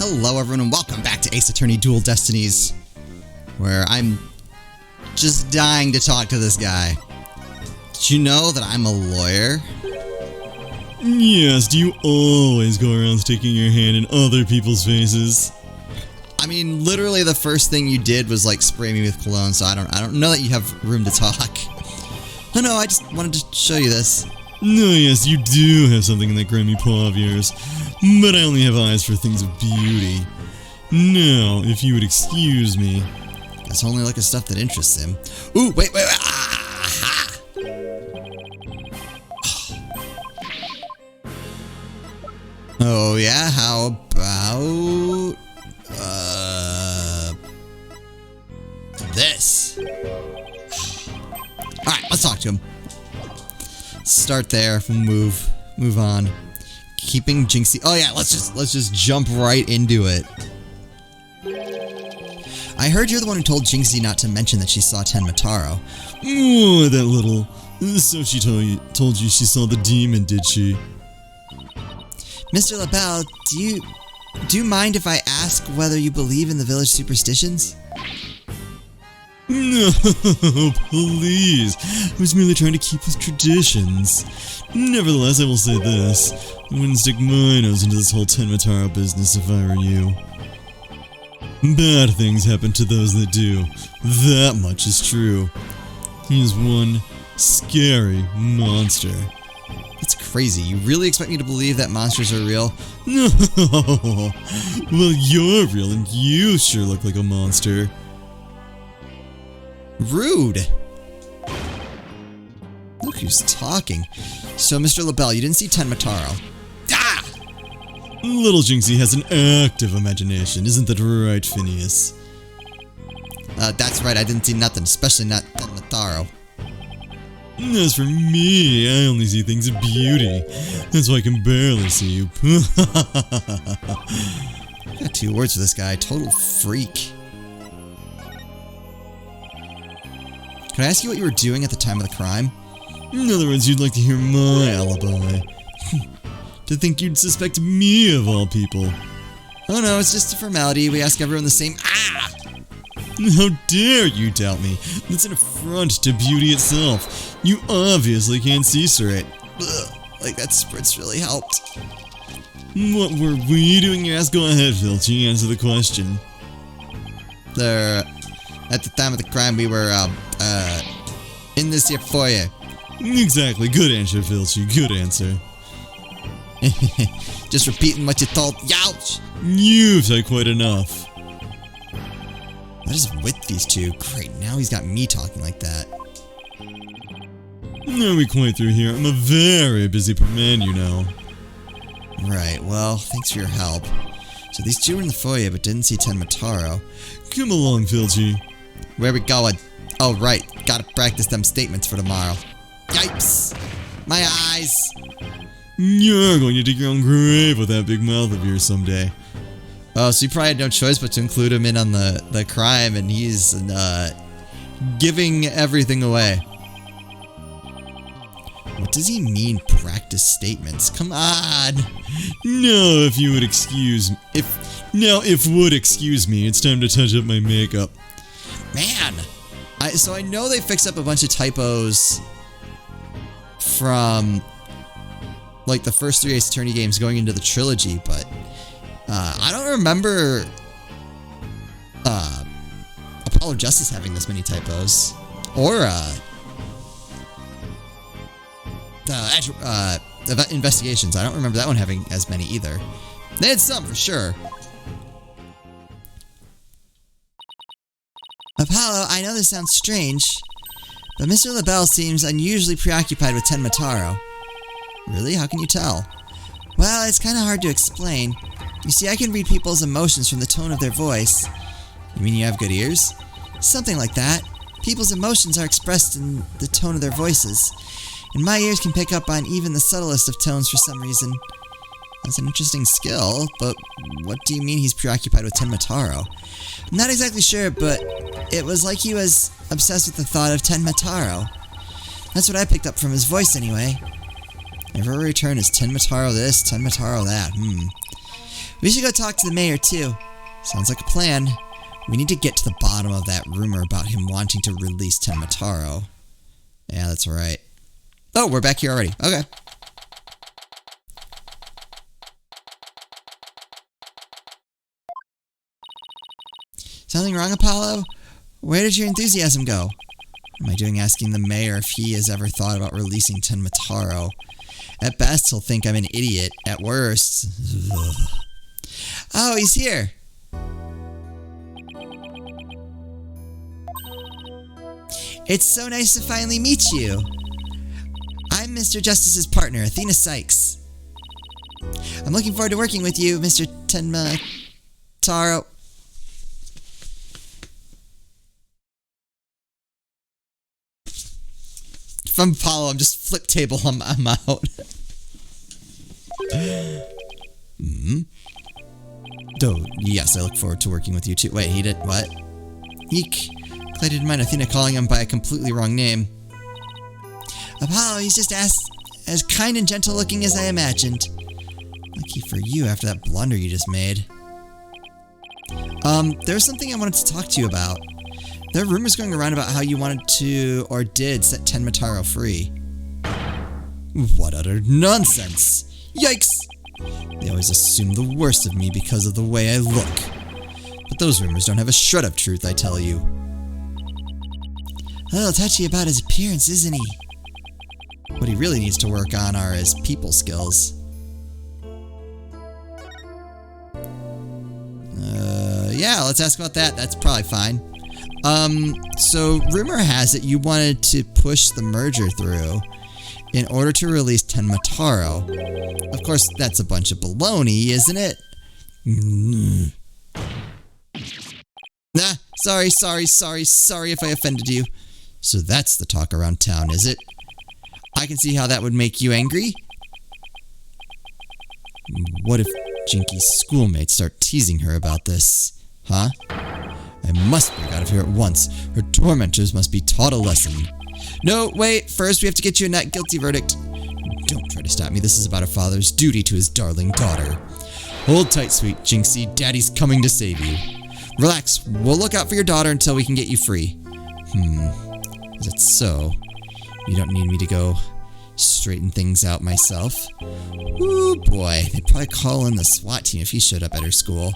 Hello everyone and welcome back to Ace Attorney Dual Destinies, where I'm just dying to talk to this guy. Did you know that I'm a lawyer? Yes, do you always go around sticking your hand in other people's faces? I mean, literally the first thing you did was like spray me with cologne, so I don't know that you have room to talk. Oh no, I just wanted to show you this. No, yes, you do have something in that grimy paw of yours, but I only have eyes for things of beauty. Now, if you would excuse me. Guess only look at stuff that interests him. Ooh, wait, ah! Oh yeah, how about this? Alright, let's talk to him. Start there, move on. Keeping Jinxie. Oh yeah, let's just jump right into it. I heard you're the one who told Jinxie not to mention that she saw Tenma. Oh, that little. So she told you she saw the demon, did she? Mr. LaBelle, do you mind if I ask whether you believe in the village superstitions? No, please. I was merely trying to keep with traditions. Nevertheless, I will say this. I wouldn't stick my nose into this whole Tenma business if I were you. Bad things happen to those that do. That much is true. He is one scary monster. That's crazy. You really expect me to believe that monsters are real? No. Well, you're real and you sure look like a monster. Rude. Look who's talking. So, Mr. LaBelle, you didn't see Tenma. Ah! Little Jinxie has an active imagination, isn't that right, Phineas? That's right, I didn't see nothing, especially not Tenma. As for me, I only see things of beauty. That's why I can barely see you. I got 2 words for this guy, total freak. Can I ask you what you were doing at the time of the crime? In other words, you'd like to hear my alibi. To think you'd suspect me of all people. Oh no, it's just a formality. We ask everyone the same. Ah! How dare you doubt me? That's an affront to beauty itself. You obviously can't see straight. Ugh, like that spritz really helped. What were we doing, you ask? Go ahead, Filchy, answer the question. At the time of the crime, we were, in this here foyer. Exactly. Good answer, Filchy. Good answer. Just repeating what you told. Youch! You've said quite enough. What is with these two? Great, now he's got me talking like that. Are we quite through here? I'm a very busy man, you know. Right, well, thanks for your help. So these two were in the foyer but didn't see Tenma. Come along, Filchy. Where we going? Oh, right. Gotta practice them statements for tomorrow. Yipes! My eyes! You're going to dig your own grave with that big mouth of yours someday. Oh, so you probably had no choice but to include him in on the crime, and he's, giving everything away. What does he mean, practice statements? Come on! No, if you would excuse me. If would excuse me, it's time to touch up my makeup. Man! So I know they fixed up a bunch of typos from, like, the first 3 Ace Attorney games going into the trilogy, but I don't remember Apollo Justice having this many typos. Or, Investigations. I don't remember that one having as many either. They had some, for sure. Apollo, I know this sounds strange, but Mr. LaBelle seems unusually preoccupied with Tenma. Really? How can you tell? Well, it's kind of hard to explain. You see, I can read people's emotions from the tone of their voice. You mean you have good ears? Something like that. People's emotions are expressed in the tone of their voices, and my ears can pick up on even the subtlest of tones for some reason. That's an interesting skill, but what do you mean he's preoccupied with Tenma? I'm not exactly sure, but it was like he was obsessed with the thought of Tenma. That's what I picked up from his voice anyway. Every return is Tenma this, Tenma that. We should go talk to the mayor, too. Sounds like a plan. We need to get to the bottom of that rumor about him wanting to release Tenma Taro. Yeah, that's right. Oh, we're back here already. Okay. Something wrong, Apollo? Where did your enthusiasm go? What am I doing asking the mayor if he has ever thought about releasing Tenma Taro? At best, he'll think I'm an idiot. At worst... Ugh. Oh, he's here! It's so nice to finally meet you. I'm Mr. Justice's partner, Athena Sykes. I'm looking forward to working with you, Mr. Tenma Taro. From Apollo, I'm just flip table, I'm out. Oh, yes, I look forward to working with you too. Wait, he did what? Eek. Glad I didn't mind Athena calling him by a completely wrong name. Apollo, he's just as kind and gentle looking as I imagined. Lucky for you after that blunder you just made. There's something I wanted to talk to you about. There are rumors going around about how you wanted to, or did, set Tenma Taro free. What utter nonsense! Yikes! They always assume the worst of me because of the way I look. But those rumors don't have a shred of truth, I tell you. A little touchy about his appearance, isn't he? What he really needs to work on are his people skills. Yeah, let's ask about that. That's probably fine. So rumor has it you wanted to push the merger through in order to release Tenma Taro. Of course, that's a bunch of baloney, isn't it? Nah, sorry if I offended you. So that's the talk around town, is it? I can see how that would make you angry. What if Jinky's schoolmates start teasing her about this? Huh? I must break out of here at once. Her tormentors must be taught a lesson. No, wait. First, we have to get you a not guilty verdict. Don't try to stop me. This is about a father's duty to his darling daughter. Hold tight, sweet Jinxie. Daddy's coming to save you. Relax. We'll look out for your daughter until we can get you free. Is it so? You don't need me to go straighten things out myself? Ooh, boy. They'd probably call in the SWAT team if he showed up at her school.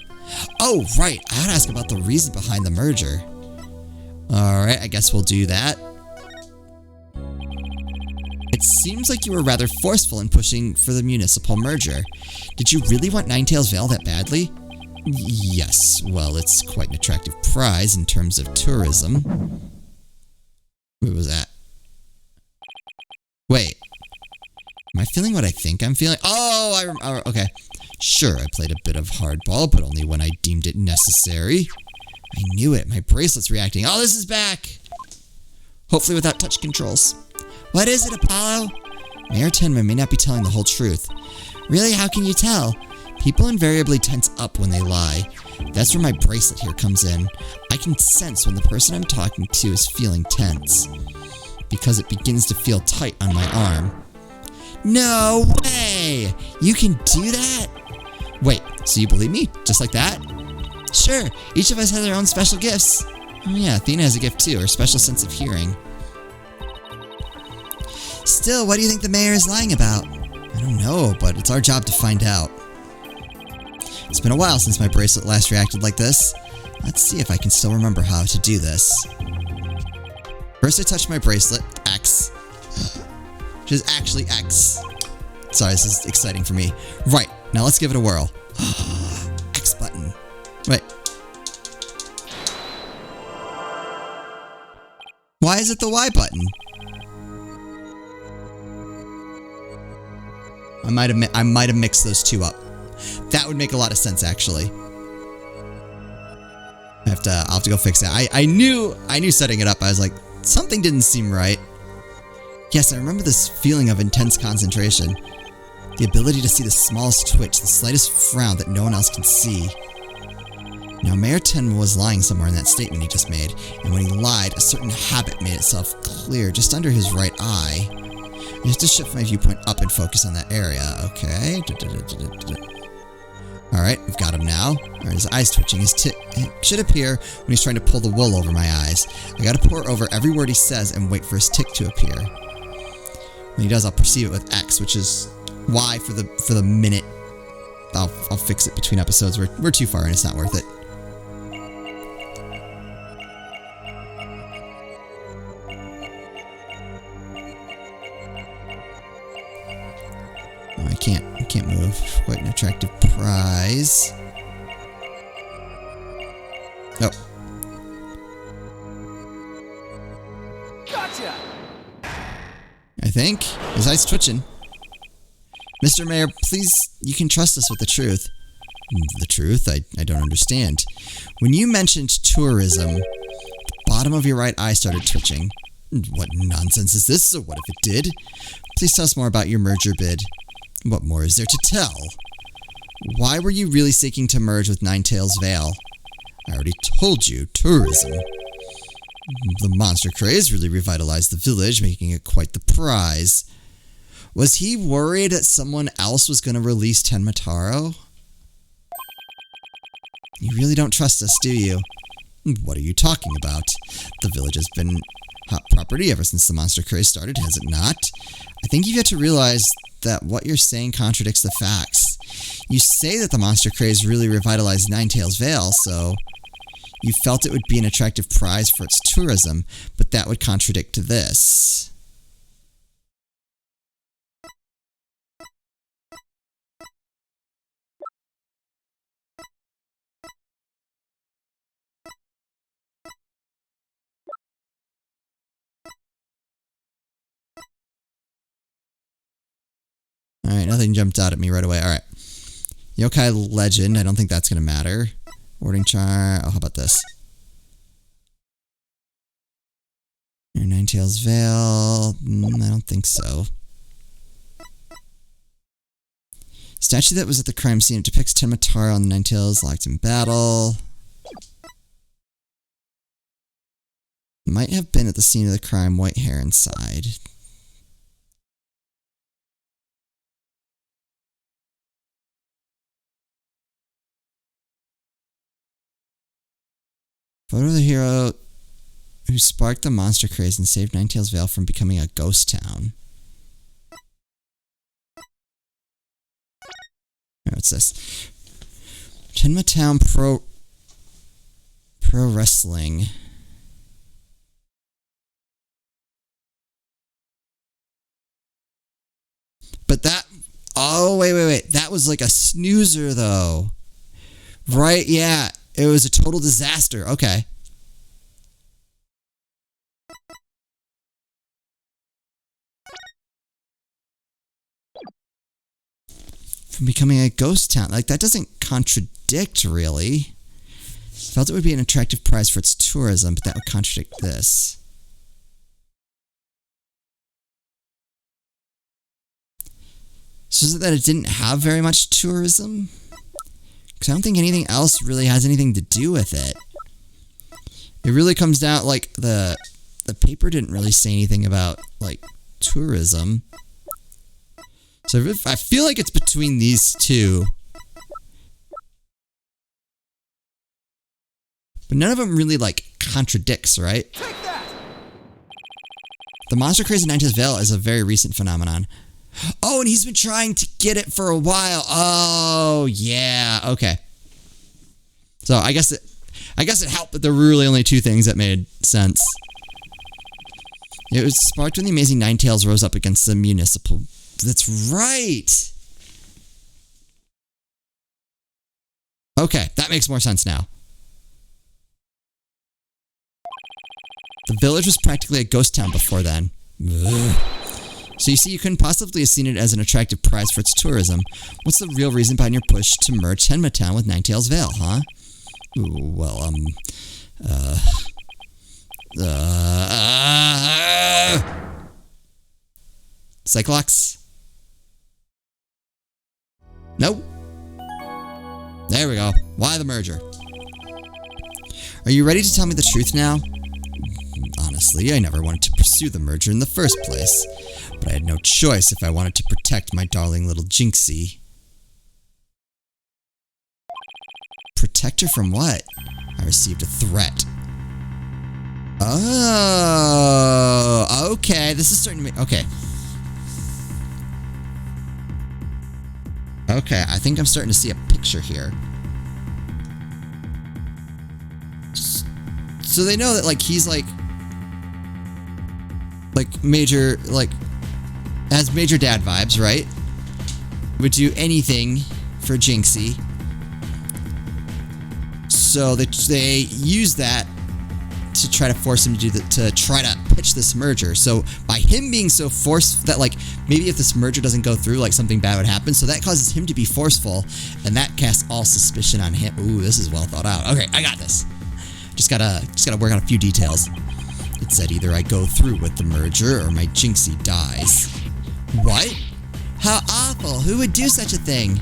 Oh, right. I had to ask about the reason behind the merger. Alright, I guess we'll do that. It seems like you were rather forceful in pushing for the municipal merger. Did you really want Ninetales Vale that badly? Yes, well, it's quite an attractive prize in terms of tourism. What was that? Wait. Am I feeling what I think I'm feeling? Oh, okay. Sure, I played a bit of hardball, but only when I deemed it necessary. I knew it. My bracelet's reacting. Oh, this is back! Hopefully without touch controls. What is it, Apollo? Mayor Tenma may not be telling the whole truth. Really, how can you tell? People invariably tense up when they lie. That's where my bracelet here comes in. I can sense when the person I'm talking to is feeling tense, because it begins to feel tight on my arm. No way! You can do that? Wait, so you believe me? Just like that? Sure, each of us has our own special gifts. Oh yeah, Athena has a gift too, her special sense of hearing. Still, what do you think the mayor is lying about? I don't know, but it's our job to find out. It's been a while since my bracelet last reacted like this. Let's see if I can still remember how to do this. First I touch my bracelet, X, which is actually X. Sorry, this is exciting for me. Right, now let's give it a whirl. X button. Wait. Why is it the Y button? I might have mixed those two up. That would make a lot of sense, actually. I'll have to go fix that. I knew setting it up. I was like, something didn't seem right. Yes, I remember this feeling of intense concentration. The ability to see the smallest twitch, the slightest frown that no one else can see. Now, Mayor Tenma was lying somewhere in that statement he just made, and when he lied, a certain habit made itself clear just under his right eye. I have to shift my viewpoint up and focus on that area. Okay. Alright, we've got him now. Alright, his eyes twitching. His tick should appear when he's trying to pull the wool over my eyes. I gotta pore over every word he says and wait for his tick to appear. When he does, I'll perceive it with X, which is Y for the minute. I'll fix it between episodes. We're too far in, it's not worth it. Oh, I can't move. Quite an attractive prize. Oh. Gotcha! I think. His eyes twitching. Mr. Mayor, please, you can trust us with the truth. The truth? I don't understand. When you mentioned tourism, the bottom of your right eye started twitching. What nonsense is this? So what if it did? Please tell us more about your merger bid. What more is there to tell? Why were you really seeking to merge with Ninetails Vale? I already told you, tourism. The monster craze really revitalized the village, making it quite the prize. Was he worried that someone else was going to release Tenma Taro? You really don't trust us, do you? What are you talking about? The village has been hot property ever since the monster craze started, has it not? I think you've yet to realize that what you're saying contradicts the facts. You say that the monster craze really revitalized Ninetails Vale, so you felt it would be an attractive prize for its tourism, but that would contradict this. Alright, nothing jumped out at me right away. Alright. Yokai Legend, I don't think that's going to matter. Warding Char, oh, how about this? Ninetails Vale, I don't think so. Statue that was at the crime scene. It depicts Tenma Taro and the Ninetails locked in battle. Might have been at the scene of the crime, white hair inside. Photo of the hero who sparked the monster craze and saved Ninetails Vale from becoming a ghost town. What's this? Tenma Town Pro Wrestling. But that... Oh, wait. That was like a snoozer, though. Right, yeah. It was a total disaster. Okay. From becoming a ghost town. Like, that doesn't contradict, really. Felt it would be an attractive prize for its tourism, but that would contradict this. So is it that it didn't have very much tourism? Because I don't think anything else really has anything to do with it. It really comes down, like, the paper didn't really say anything about, like, tourism. So I feel like it's between these two. But none of them really, like, contradicts, right? Take that! The monster craze in Ninetails Vale is a very recent phenomenon. Oh, and he's been trying to get it for a while. Oh, yeah. Okay. So I guess it helped that there were really only two things that made sense. It was sparked when the amazing Ninetails rose up against the municipal. That's right. Okay, that makes more sense now. The village was practically a ghost town before then. Ugh. So you see, you couldn't possibly have seen it as an attractive prize for its tourism. What's the real reason behind your push to merge Tenma Town with Ninetails Vale, huh? Ooh, well, Cyclox? Nope. There we go. Why the merger? Are you ready to tell me the truth now? Honestly, I never wanted to pursue the merger in the first place, but I had no choice if I wanted to protect my darling little Jinxie. Protect her from what? I received a threat. Oh, okay. This is starting to make... Okay. Okay, I think I'm starting to see a picture here. So they know that, like, he's, like major, like, has major dad vibes, right? Would do anything for Jinxie. So they use that to try to force him to to try to pitch this merger. So by him being so forced that, like, maybe if this merger doesn't go through, like, something bad would happen. So that causes him to be forceful, and that casts all suspicion on him. Ooh, this is well thought out. Okay, I got this. Just gotta work on a few details. It said either I go through with the merger or my Jinxie dies. What? How awful! Who would do such a thing?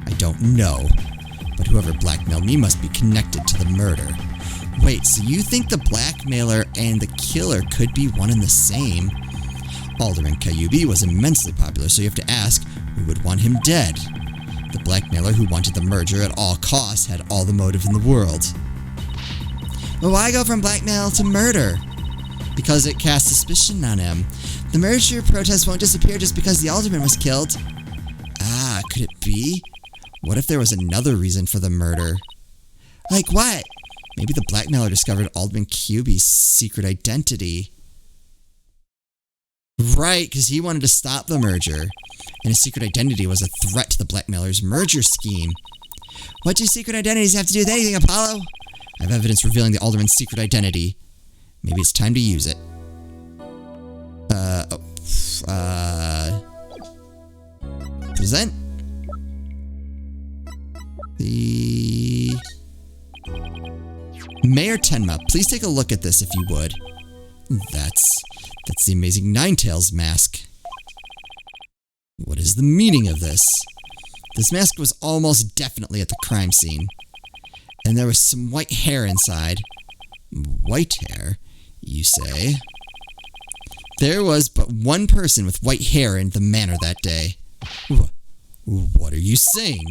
I don't know, but whoever blackmailed me must be connected to the murder. Wait, so you think the blackmailer and the killer could be one and the same? Alderman Kyubi was immensely popular, so you have to ask, who would want him dead? The blackmailer who wanted the merger at all costs had all the motive in the world. But why go from blackmail to murder? Because it casts suspicion on him. The merger protest won't disappear just because the alderman was killed. Ah, could it be? What if there was another reason for the murder? Like what? Maybe the blackmailer discovered Alderman Kyubi's secret identity. Right, because he wanted to stop the merger. And his secret identity was a threat to the blackmailer's merger scheme. What do secret identities have to do with anything, Apollo? I have evidence revealing the alderman's secret identity. Maybe it's time to use it. Present. The... Mayor Tenma, please take a look at this if you would. That's the amazing Ninetales mask. What is the meaning of this? This mask was almost definitely at the crime scene. And there was some white hair inside. White hair, you say? There was but one person with white hair in the manor that day. What are you saying?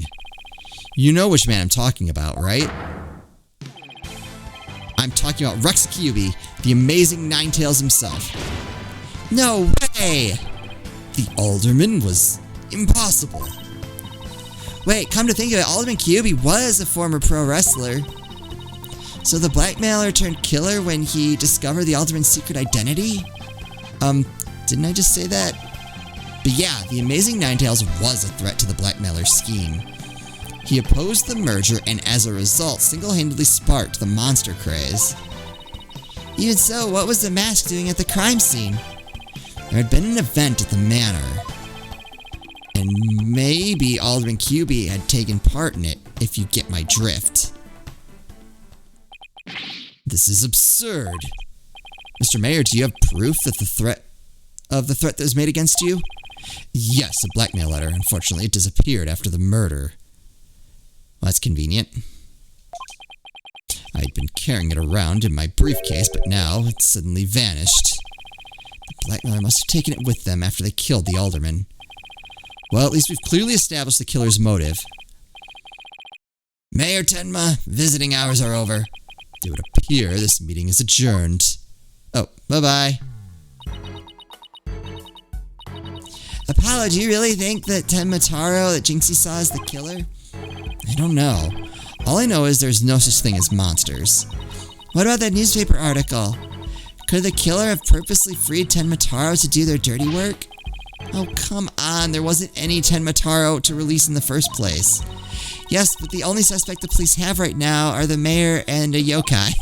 You know which man I'm talking about, right? I'm talking about Rex Kyubi, the amazing Ninetales himself. No way! The alderman was impossible. Wait, come to think of it, Alderman Kyubi was a former pro wrestler. So the blackmailer turned killer when he discovered the alderman's secret identity? Didn't I just say that? But yeah, the amazing Ninetales was a threat to the blackmailer's scheme. He opposed the merger and as a result single-handedly sparked the monster craze. Even so, what was the mask doing at the crime scene? There had been an event at the manor. And maybe Alderman Kyubi had taken part in it, if you get my drift. This is absurd. Mr. Mayor, do you have proof that the threat that was made against you? Yes, a blackmail letter. Unfortunately, it disappeared after the murder. Well, that's convenient. I'd been carrying it around in my briefcase, but now it's suddenly vanished. The blackmailer must have taken it with them after they killed the alderman. Well, at least we've clearly established the killer's motive. Mayor Tenma, visiting hours are over. It would appear this meeting is adjourned. Oh, bye-bye. Apollo, do you really think that Tenma Taro that Jinxie saw is the killer? I don't know. All I know is there's no such thing as monsters. What about that newspaper article? Could the killer have purposely freed Tenma Taro to do their dirty work? Oh, come on. There wasn't any Tenma Taro to release in the first place. Yes, but the only suspect the police have right now are the mayor and a yokai.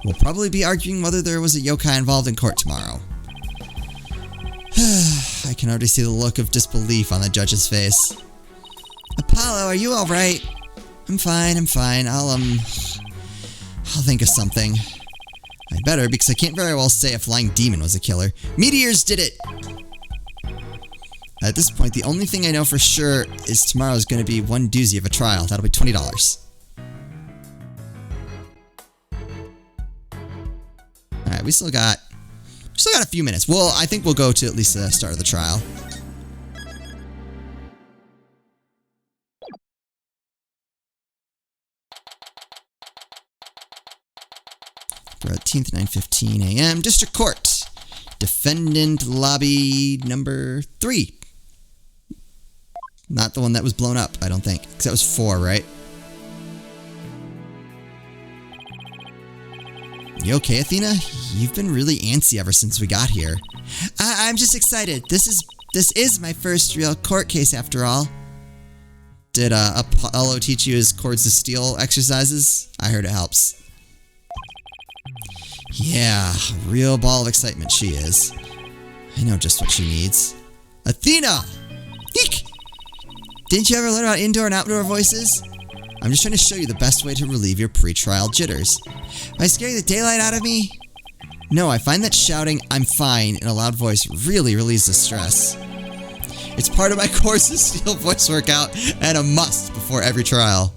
We'll probably be arguing whether there was a yokai involved in court tomorrow. I can already see the look of disbelief on the judge's face. Apollo, are you alright? I'm fine. I'll think of something. I better, because I can't very well say a flying demon was a killer. Meteors did it! At this point, the only thing I know for sure is tomorrow's going to be one doozy of a trial. That'll be $20. Alright, we still got a few minutes. Well, I think we'll go to at least the start of the trial. 13th, 9:15 a.m. District Court. Defendant lobby number 3. Not the one that was blown up, I don't think. Because that was 4, right? You okay, Athena? You've been really antsy ever since we got here. I'm just excited. This is my first real court case after all. Did Apollo teach you his cords of steel exercises? I heard it helps. Yeah, real ball of excitement she is. I know just what she needs. Athena! Eek! Didn't you ever learn about indoor and outdoor voices? I'm just trying to show you the best way to relieve your pre-trial jitters. Am I scaring the daylight out of me? No, I find that shouting, "I'm fine," in a loud voice really relieves the stress. It's part of my Cords of Steel voice workout and a must before every trial.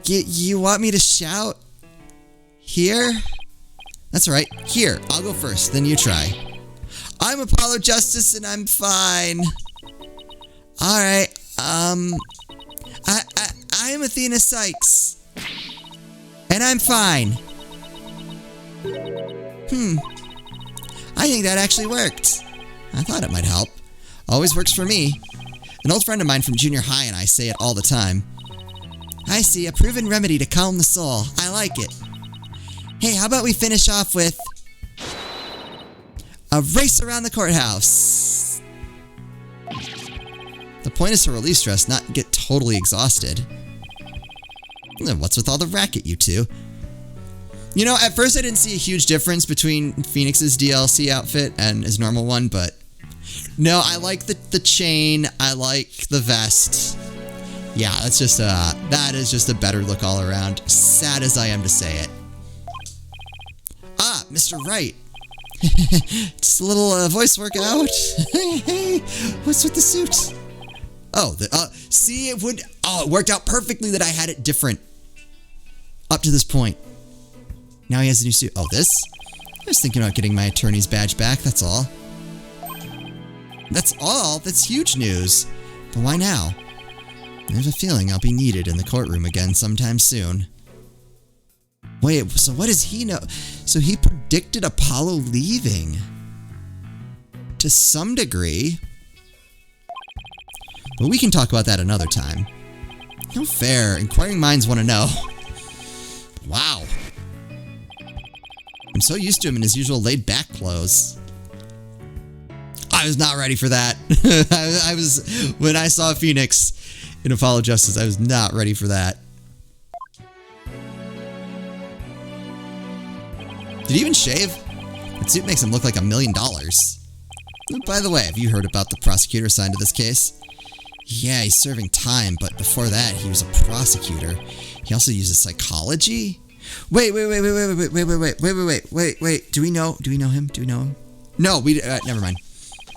You want me to shout? Here? That's right. Here, I'll go first, then you try. I'm Apollo Justice and I'm fine. Alright, I'm Athena Sykes. And I'm fine. I think that actually worked. I thought it might help. Always works for me. An old friend of mine from junior high and I say it all the time. I see, a proven remedy to calm the soul. I like it. Hey, how about we finish off with a race around the courthouse? The point is to release stress, not get totally exhausted. Then what's with all the racket, you two? You know, at first I didn't see a huge difference between Phoenix's DLC outfit and his normal one, but no, I like the chain, I like the vest. Yeah, that is just a better look all around, sad as I am to say it. Ah, Mr. Wright. Just a little voice workout. Hey, what's with the suit? Oh, see, it worked out perfectly that I had it different. Up to this point. Now he has a new suit. Oh, this? I was thinking about getting my attorney's badge back, that's all. That's all? That's huge news. But why now? There's a feeling I'll be needed in the courtroom again sometime soon. Wait, so what does he know? So he predicted Apollo leaving. To some degree. But we can talk about that another time. No fair. Inquiring minds want to know. Wow. I'm so used to him in his usual laid-back clothes. I was not ready for that. When I saw Phoenix in Apollo Justice, I was not ready for that. Did he even shave? That suit makes him look like $1 million. By the way, have you heard about the prosecutor assigned to this case? Yeah, he's serving time, but before that, he was a prosecutor. He also uses psychology? Wait. Do we know him? No, never mind.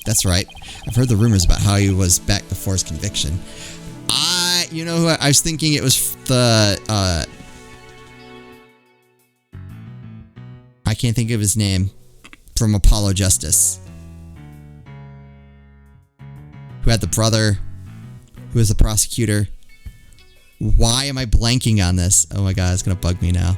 That's right. I've heard the rumors about how he was back before his conviction. You know who I was thinking it was the, I can't think of his name, from Apollo Justice. Who had the brother, who was the prosecutor. Why am I blanking on this? Oh my god, it's gonna bug me now.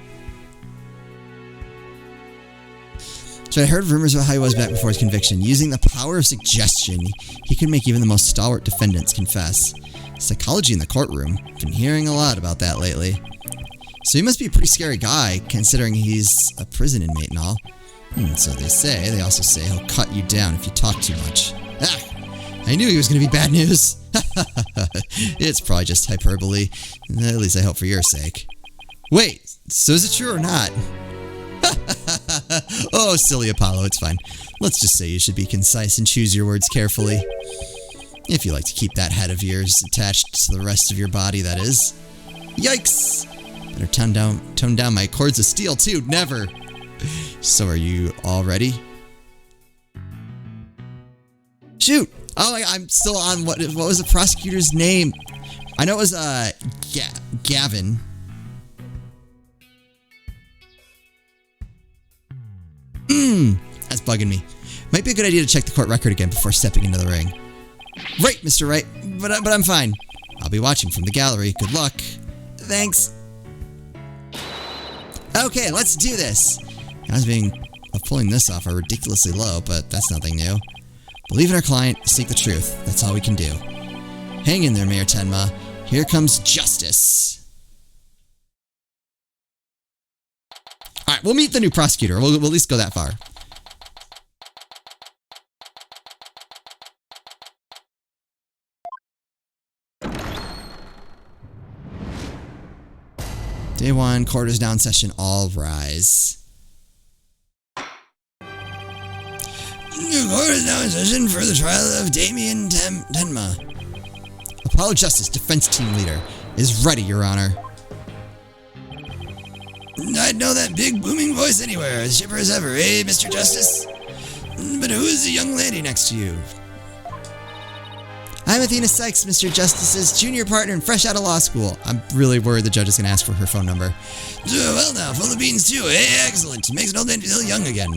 So I heard rumors about how he was back before his conviction. Using the power of suggestion, he could make even the most stalwart defendants confess. Psychology in the courtroom. Been hearing a lot about that lately. So he must be a pretty scary guy, considering he's a prison inmate and all. So they say. They also say he'll cut you down if you talk too much. I knew he was going to be bad news. It's probably just hyperbole. At least I hope for your sake. Wait, so is it true or not? Oh, silly Apollo, it's fine. Let's just say you should be concise and choose your words carefully. If you like to keep that head of yours attached to the rest of your body, that is. Yikes! Better tone down my cords of steel, too. Never! So are you all ready? Shoot! Oh, I'm still on, what was the prosecutor's name? I know it was, Gavin. That's bugging me. Might be a good idea to check the court record again before stepping into the ring. Right, Mr. Wright, but I'm fine. I'll be watching from the gallery. Good luck. Thanks. Okay, let's do this. Odds of pulling this off are ridiculously low, but that's nothing new. Believe in our client, seek the truth. That's all we can do. Hang in there, Mayor Tenma. Here comes justice. Alright, we'll meet the new prosecutor. We'll at least go that far. Day 1, court is now in session. All rise. The court is now in session for the trial of Damien Tenma. Apollo Justice, defense team leader, is ready, Your Honor. I'd know that big booming voice anywhere, as chipper as ever, eh, Mr. Justice? But who is the young lady next to you? I'm Athena Sykes, Mr. Justice's junior partner and fresh out of law school. I'm really worried the judge is going to ask for her phone number. Well now, full of beans too, eh? Excellent. Makes an old man feel young again.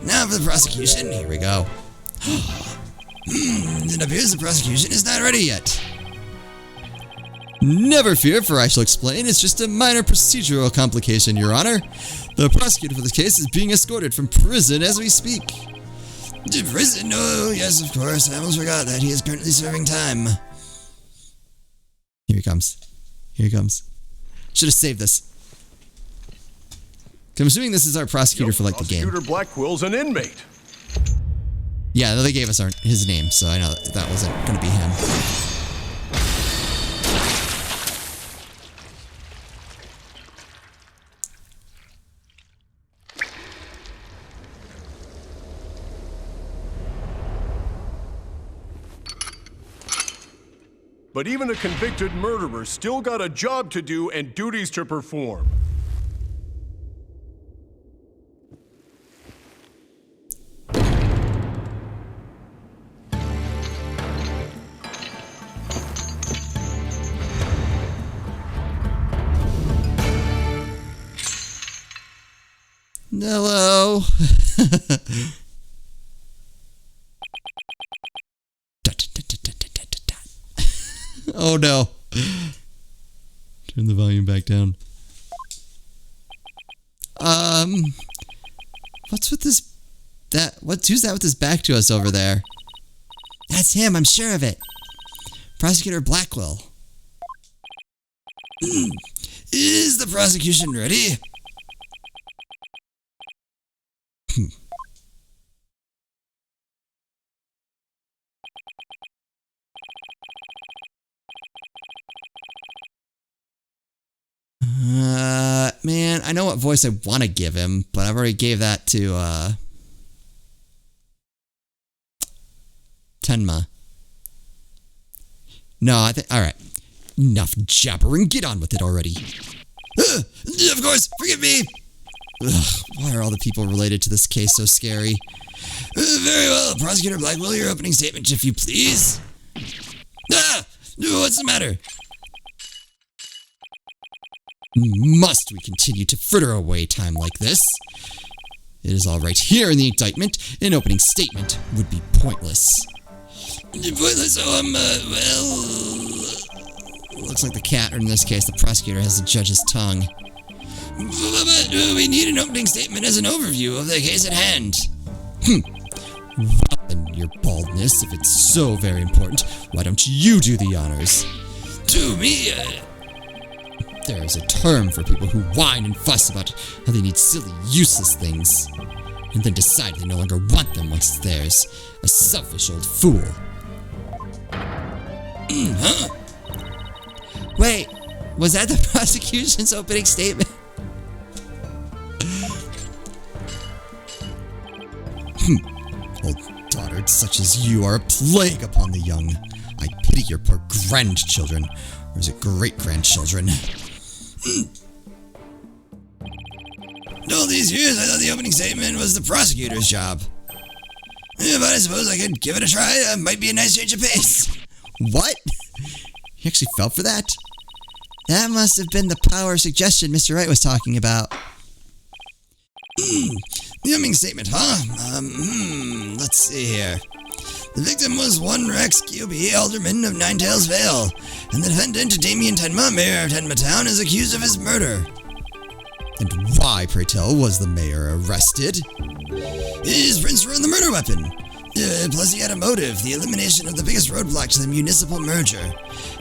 Now for the prosecution. Here we go. It appears the prosecution is not ready yet. Never fear, for I shall explain. It's just a minor procedural complication, Your Honor. The prosecutor for this case is being escorted from prison as we speak. To prison? Oh, yes, of course. I almost forgot that he is currently serving time. Here he comes. Here he comes. Should have saved this. I'm assuming this is our prosecutor for, like, the game. Prosecutor Blackwell's an inmate. Yeah, they gave us his name, so I know that wasn't going to be him. But even a convicted murderer still got a job to do and duties to perform. Hello. Oh no. Turn the volume back down. What's with this? Who's that with his back to us over there? That's him, I'm sure of it. Prosecutor Blackwell. Is the prosecution ready? Man, I know what voice I want to give him, but I've already gave that to, Tenma. No, I think, alright. Enough jabbering, get on with it already. Of course, forgive me! Ugh, why are all the people related to this case so scary? Very well, Prosecutor Blackwell, your opening statement, if you please. What's the matter? Must we continue to fritter away time like this? It is all right here in the indictment. An opening statement would be pointless. Pointless? Well... Looks like the cat, or in this case, the prosecutor, has the judge's tongue. But we need an opening statement as an overview of the case at hand. Well, then, your baldness, if it's so very important, why don't you do the honors? To me, there is a term for people who whine and fuss about how they need silly, useless things, and then decide they no longer want them once it's theirs. A selfish old fool. Huh? Wait, was that the prosecution's opening statement? Old dotard such as you are a plague upon the young. I pity your poor grandchildren, or is it great-grandchildren? All these years, I thought the opening statement was the prosecutor's job. But I suppose I could give it a try. Might be a nice change of pace. What? You actually fell for that? That must have been the power suggestion Mr. Wright was talking about. The opening statement, huh? Let's see here. The victim was one Rex QB, alderman of Ninetails Vale, and the defendant, Damien Tenma, mayor of Tenma Town, is accused of his murder. And why, pray tell, was the mayor arrested? His friends were on the murder weapon. Plus he had a motive, the elimination of the biggest roadblock to the municipal merger.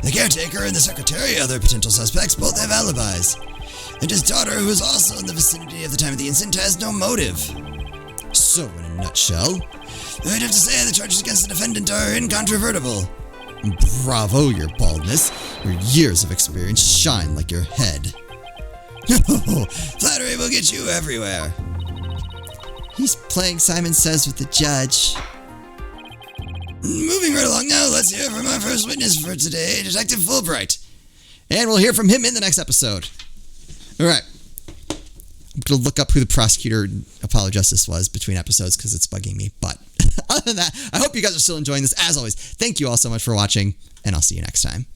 The caretaker and the secretary, other potential suspects, both have alibis. And his daughter, who was also in the vicinity at the time of the incident, has no motive. So, in a nutshell, I'd have to say the charges against the defendant are incontrovertible. Bravo, your baldness. Your years of experience shine like your head. Flattery will get you everywhere. He's playing Simon Says with the judge. Moving right along now, let's hear from our first witness for today, Detective Fulbright. And we'll hear from him in the next episode. Alright. I'm going to look up who the prosecutor in Apollo Justice was between episodes because it's bugging me. But other than that, I hope you guys are still enjoying this. As always, thank you all so much for watching, and I'll see you next time.